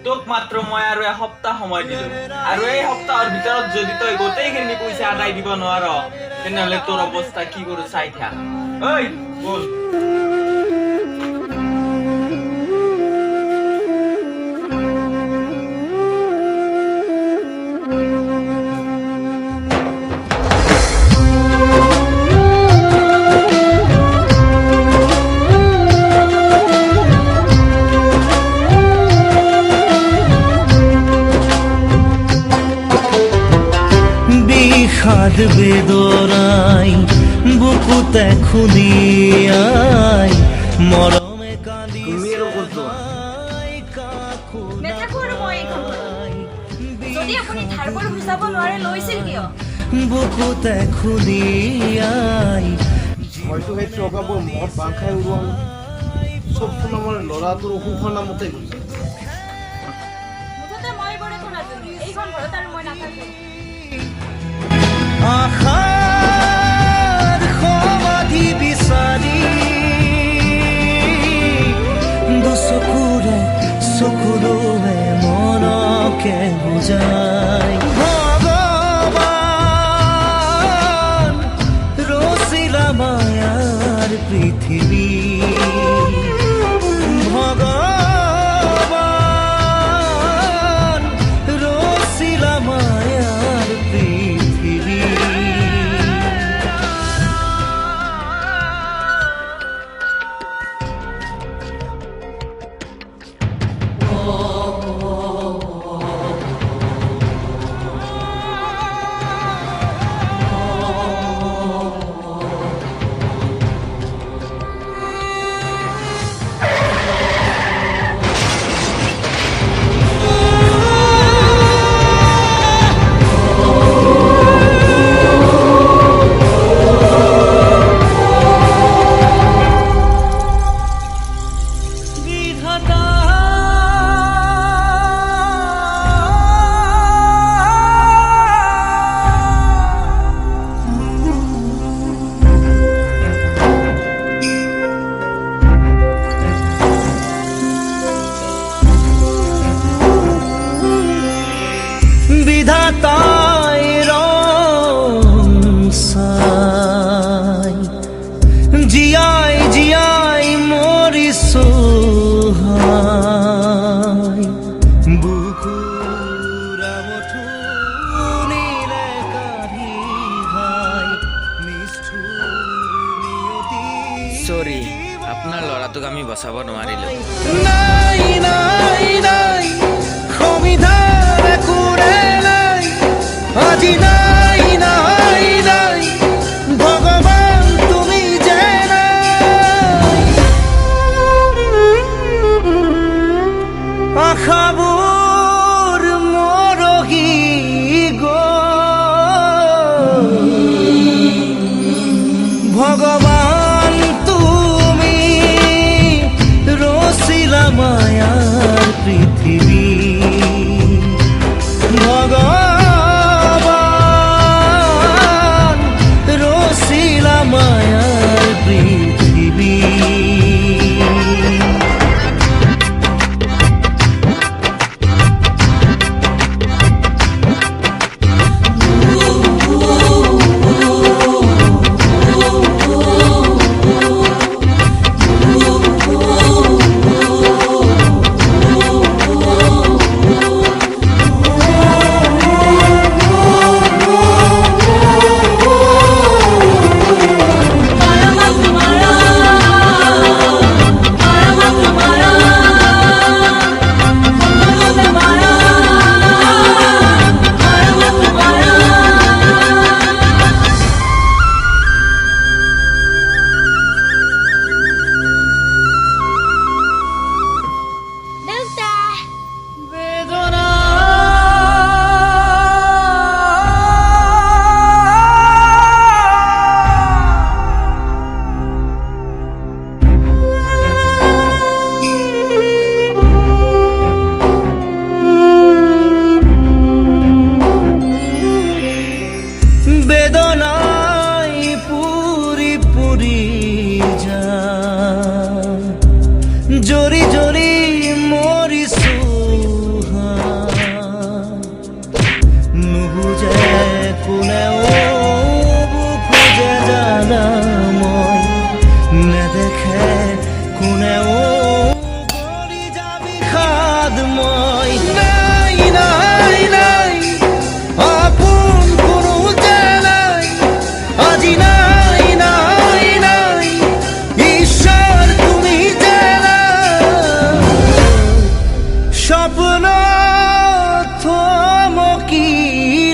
তোক মাত্ৰ মই আৰু এসপ্তাহ সময় দিলো আৰু এই সপ্তাহৰ ভিতৰত যদি তই গোটেইখিনি পইচা আদায় দিব নোৱাৰ তেনেহলে তোৰ অৱস্থা কি কৰো চাই থাক। ঐ বল। বিষাদ বেদনাই বুকুতে খুলিয়াই মৰমে কান্দি বুকুতে খুলিয়াই হয়তো সেই টকাবোৰ মদ বাং খাই উৰুৱা হ'ল। চবচোন আমাৰ ল'ৰাটোৰ অসুখৰ নামতে গৈছে। আশাৰ সমাধি বিচাৰি দুচকুৰে চকুলোৱে মনকে বুজাই ভগৱান ৰচিলা মায়াৰ পৃথিৱী ভগৱান ৰচিলা মায়াৰ পৃথিৱী। বিধাতাই ৰং চাই জীয়াই জীয়াই মৰিছো হাই বুকুৰা মঠুনিলে কাঢ়ি হাই নিষ্ঠুৰ নিয়তি। সৰি, আপোনাৰ ল'ৰাটোক আমি বচাব নোৱাৰিলো। নাই নাই নাই সমিধান একোৰে নাই আজি নাই নাই নাই ভগৱান তুমি যে নাই আশাবোৰ মৰহি গ'ল ভগৱান তুমি ৰচিলা মায়াৰ পৃথিৱী ভগৱান ৰচিলা মায়াৰ পৃথিৱী। সময় নাই নাই নাই আপন কোনো জানাই আজি নাই নাই নাই ঈশ্বর তুমি জানা স্বপ্ন থমকি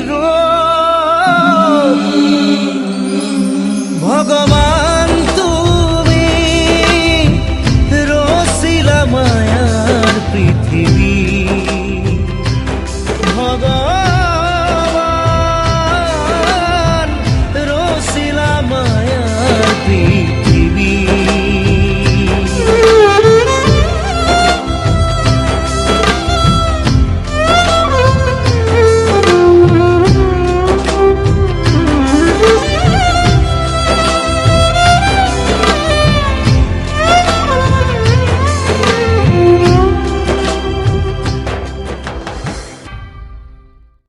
রো